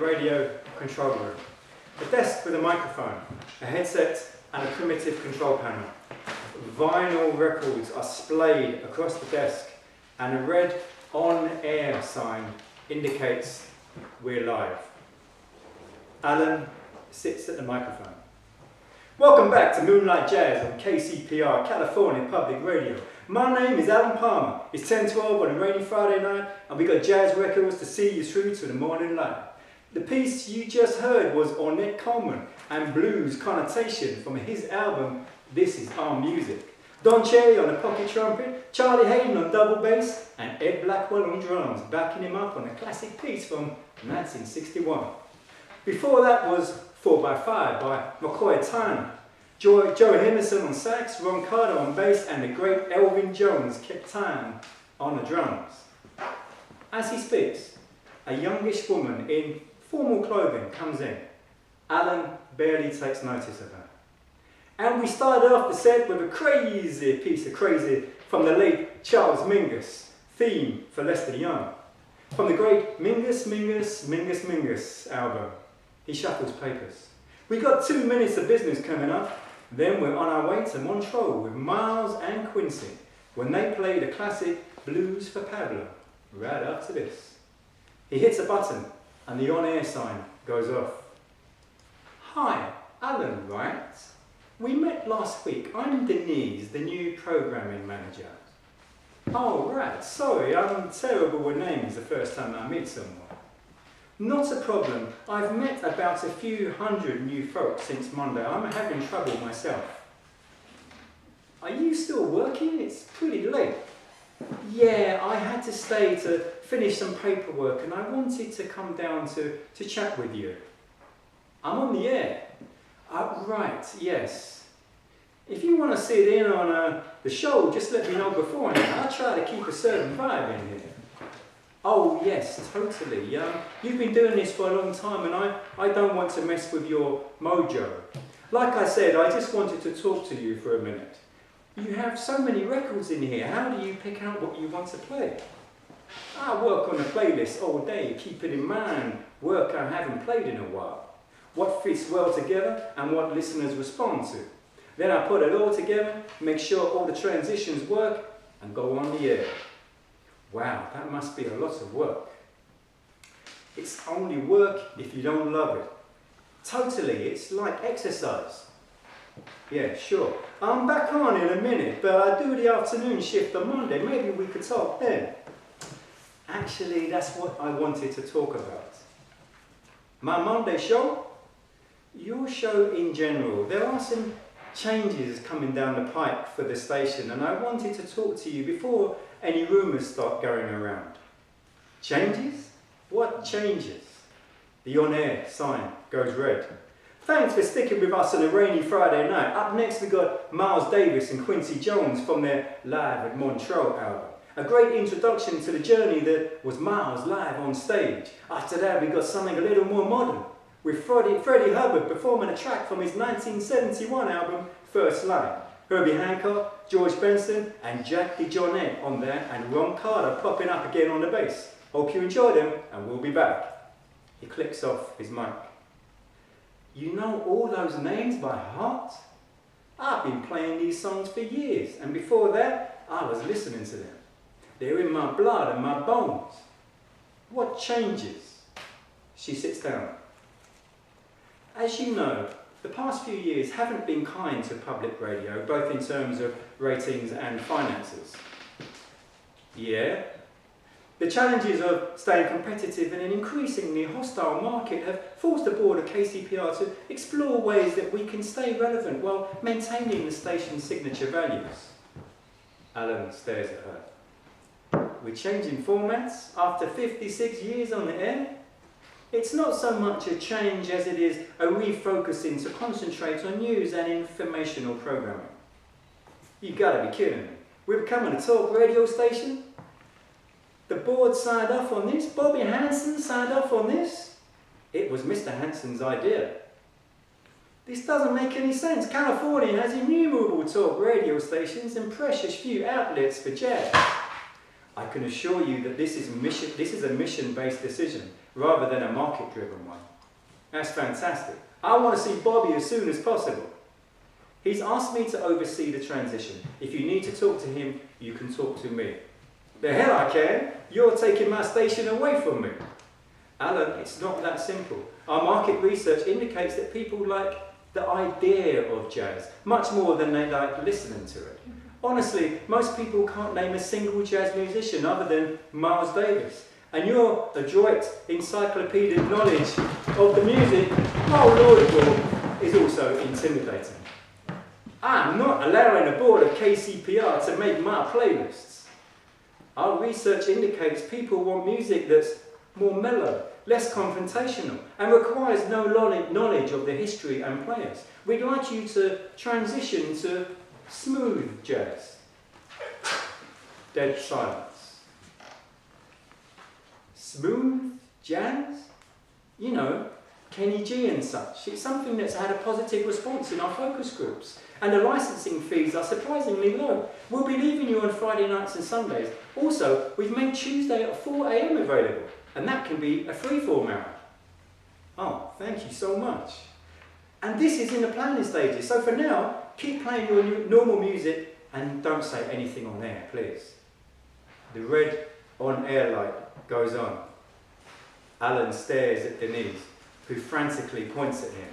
radio control room. A desk with a microphone, a headset and a primitive control panel. Vinyl records are splayed across the desk and a red on-air sign indicates we're live. Alan sits at the microphone. Welcome back to Moonlight Jazz on KCPR, California Public Radio. My name is Alan Palmer. It's 10:12 on a rainy Friday night and we got jazz records to see you through to the morning light. The piece you just heard was Ornette Coleman and Blues Connotation from his album This Is Our Music. Don Cherry on the pocket trumpet, Charlie Hayden on double bass and Ed Blackwell on drums, backing him up on a classic piece from 1961. Before that was 4x5 by McCoy Tyner. Joe Henderson on sax, Ron Carter on bass, and the great Elvin Jones kept time on the drums. As he speaks, a youngish woman in formal clothing comes in. Alan barely takes notice of her. And we started off the set with a crazy piece of crazy from the late Charles Mingus, theme for Lester Young. From the great Mingus album, he shuffles papers. We got 2 minutes of business coming up, then we're on our way to Montreux with Miles and Quincy when they play the classic Blues for Pablo, right after this. He hits a button and the on-air sign goes off. Hi, Alan, right? We met last week. I'm Denise, the new programming manager. Oh, right, sorry, I'm terrible with names the first time I meet someone. Not a problem. I've met about a few hundred new folks since Monday. I'm having trouble myself. Are you still working? It's pretty late. Yeah, I had to stay to finish some paperwork and I wanted to come down to chat with you. I'm on the air. Right, yes. If you want to sit in on the show, just let me know beforehand. I'll try to keep a certain vibe in here. Oh yes, totally. You've been doing this for a long time and I don't want to mess with your mojo. Like I said, I just wanted to talk to you for a minute. You have so many records in here. How do you pick out what you want to play? I work on a playlist all day, keeping in mind work I haven't played in a while. What fits well together and what listeners respond to. Then I put it all together, make sure all the transitions work and go on the air. Wow, that must be a lot of work. It's only work if you don't love it. Totally, it's like exercise. Yeah, sure. I'm back on in a minute, but I do the afternoon shift on Monday. Maybe we could talk then. Actually, that's what I wanted to talk about. My Monday show? Your show in general. There are some changes coming down the pike for the station and I wanted to talk to you before any rumours start going around. Changes? What changes? The on-air sign goes red. Thanks for sticking with us on a rainy Friday night. Up next we got Miles Davis and Quincy Jones from their Live at Montreux album. A great introduction to the journey that was Miles live on stage. After that we got something a little more modern, with Freddie Hubbard performing a track from his 1971 album First Line. Herbie Hancock, George Benson and Jack DeJohnette on there and Ron Carter popping up again on the bass. Hope you enjoyed them and we'll be back. He clicks off his mic. You know all those names by heart? I've been playing these songs for years and before that I was listening to them. They're in my blood and my bones. What changes? She sits down. As you know, the past few years haven't been kind to public radio, both in terms of ratings and finances. Yeah. The challenges of staying competitive in an increasingly hostile market have forced the board of KCPR to explore ways that we can stay relevant while maintaining the station's signature values. Alan stares at her. We're changing formats after 56 years on the air? It's not so much a change as it is a refocusing to concentrate on news and informational programming. You gotta be kidding me. We're becoming a talk radio station? The board signed off on this? Bobby Hansen signed off on this? It was Mr. Hansen's idea. This doesn't make any sense. California has innumerable talk radio stations and precious few outlets for jazz. I can assure you that this is a mission-based decision, rather than a market-driven one. That's fantastic. I want to see Bobby as soon as possible. He's asked me to oversee the transition. If you need to talk to him, you can talk to me. The hell I can. You're taking my station away from me. Alan, it's not that simple. Our market research indicates that people like the idea of jazz much more than they like listening to it. Honestly, most people can't name a single jazz musician other than Miles Davis. And your adroit encyclopedic knowledge of the music, oh Lord, is also intimidating. I'm not allowing the board of KCPR to make my playlists. Our research indicates people want music that's more mellow, less confrontational, and requires no knowledge of the history and players. We'd like you to transition to smooth jazz. Dead silence. Smooth jazz? You know, Kenny G and such. It's something that's had a positive response in our focus groups. And the licensing fees are surprisingly low. We'll be leaving you on Friday nights and Sundays. Also, we've made Tuesday at 4 AM available, and that can be a free-form hour. Oh, thank you so much. And this is in the planning stages, so for now, keep playing your normal music and don't say anything on air, please. The red on-air light goes on. Alan stares at Denise, who frantically points at him.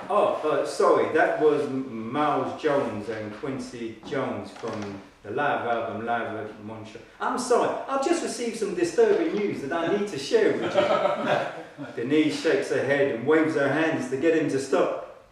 Oh, sorry, that was Miles Jones and Quincy Jones from the live album Live at Montreal. I'm sorry, I've just received some disturbing news that I need to share with you. Denise shakes her head and waves her hands to get him to stop.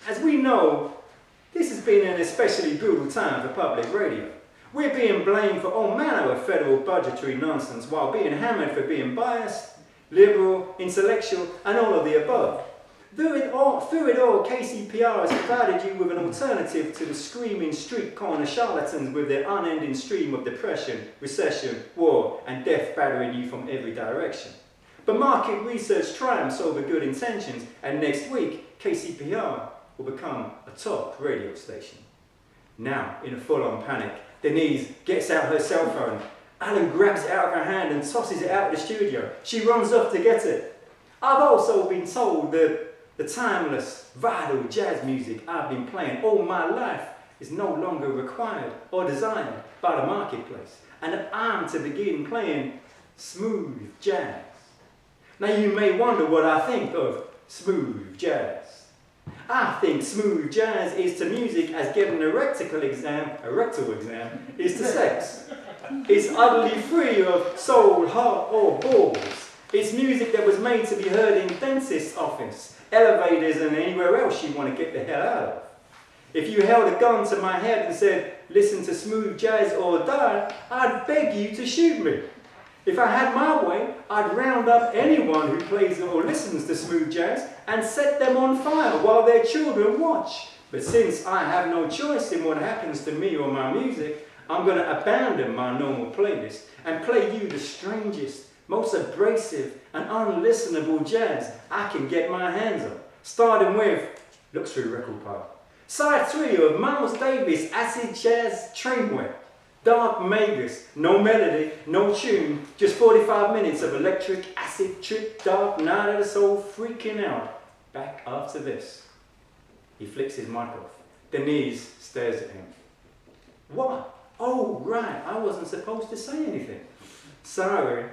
As we know, this has been an especially brutal time for public radio. We're being blamed for all manner of federal budgetary nonsense while being hammered for being biased, liberal, intellectual, and all of the above. Through it all, KCPR has provided you with an alternative to the screaming street corner charlatans with their unending stream of depression, recession, war, and death battering you from every direction. But market research triumphs over good intentions, and next week, KCPR will become a top radio station. Now, in a full-on panic, Denise gets out her cell phone. Alan grabs it out of her hand and tosses it out of the studio. She runs off to get it. I've also been told that the timeless, vital jazz music I've been playing all my life is no longer required or desired by the marketplace, and that I'm to begin playing smooth jazz. Now you may wonder what I think of smooth jazz. I think smooth jazz is to music as getting a rectal exam is to sex. It's utterly free of soul, heart, or balls. It's music that was made to be heard in dentist's office, elevators, and anywhere else you want to get the hell out of. If you held a gun to my head and said, listen to smooth jazz or die, I'd beg you to shoot me. If I had my way, I'd round up anyone who plays or listens to smooth jazz and set them on fire while their children watch. But since I have no choice in what happens to me or my music, I'm going to abandon my normal playlist and play you the strangest, most abrasive and unlistenable jazz I can get my hands on. Starting with, look through record pile, side 3 of Miles Davis' acid jazz trainway. Dark Magus, no melody, no tune, just 45 minutes of electric acid trip, dark night of the soul, freaking out. Back after this. He flicks his mic off. Denise stares at him. What? Oh, right, I wasn't supposed to say anything. Sorry.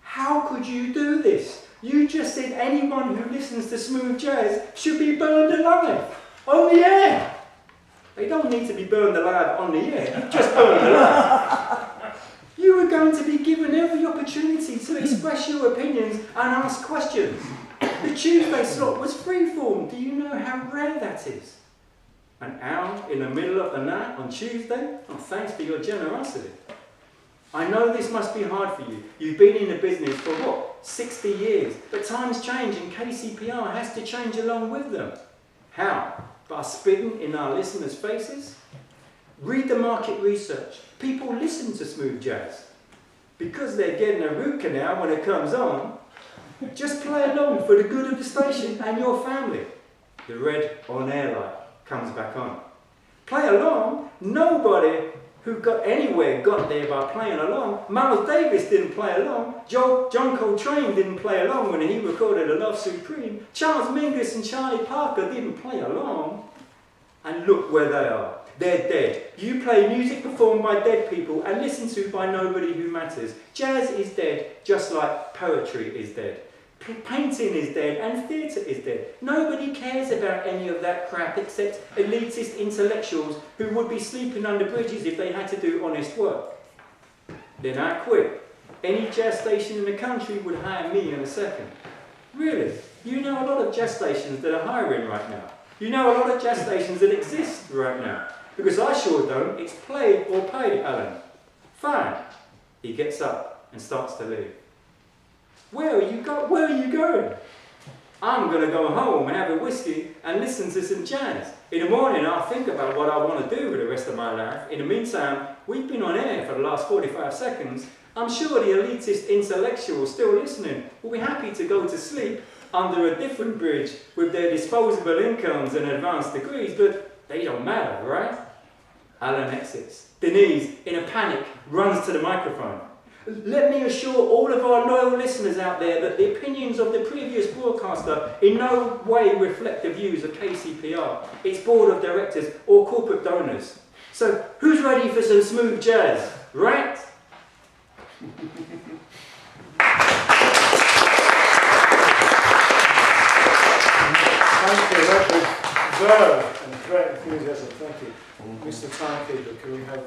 How could you do this? You just said anyone who listens to smooth jazz should be burned alive. On the air. They don't need to be burned alive on the air, just burned alive. You were going to be given every opportunity to express your opinions and ask questions. The Tuesday slot was freeform. Do you know how rare that is? An hour in the middle of the night on Tuesday? Oh, thanks for your generosity. I know this must be hard for you. You've been in the business for what, 60 years? But times change and KCPR has to change along with them. How? By spitting in our listeners' faces? Read the market research. People listen to smooth jazz. Because they're getting a root canal when it comes on, just play along for the good of the station and your family. The red on-air light comes back on. Play along? Nobody who got anywhere got there by playing along. Miles Davis didn't play along. John Coltrane didn't play along when he recorded A Love Supreme. Charles Mingus and Charlie Parker didn't play along. And look where they are. They're dead. You play music performed by dead people and listened to by nobody who matters. Jazz is dead, just like poetry is dead. Painting is dead and theatre is dead. Nobody cares about any of that crap except elitist intellectuals who would be sleeping under bridges if they had to do honest work. Then I quit. Any jazz station in the country would hire me in a second. Really? You know a lot of jazz stations that are hiring right now. You know a lot of jazz stations that exist right now. Because I sure don't. It's play or pay, Alan. Fine. He gets up and starts to leave. Where are you going? I'm going to go home and have a whiskey and listen to some jazz. In the morning, I'll think about what I want to do with the rest of my life. In the meantime, we've been on air for the last 45 seconds. I'm sure the elitist intellectuals still listening will be happy to go to sleep under a different bridge with their disposable incomes and advanced degrees, but they don't matter, right? Alan exits. Denise, in a panic, runs to the microphone. Let me assure all of our loyal listeners out there that the opinions of the previous broadcaster in no way reflect the views of KCPR, its board of directors or corporate donors. So, who's ready for some smooth jazz, right? Thank you, that was verve and great enthusiasm. Thank you. Mr. Timekeeper, can we have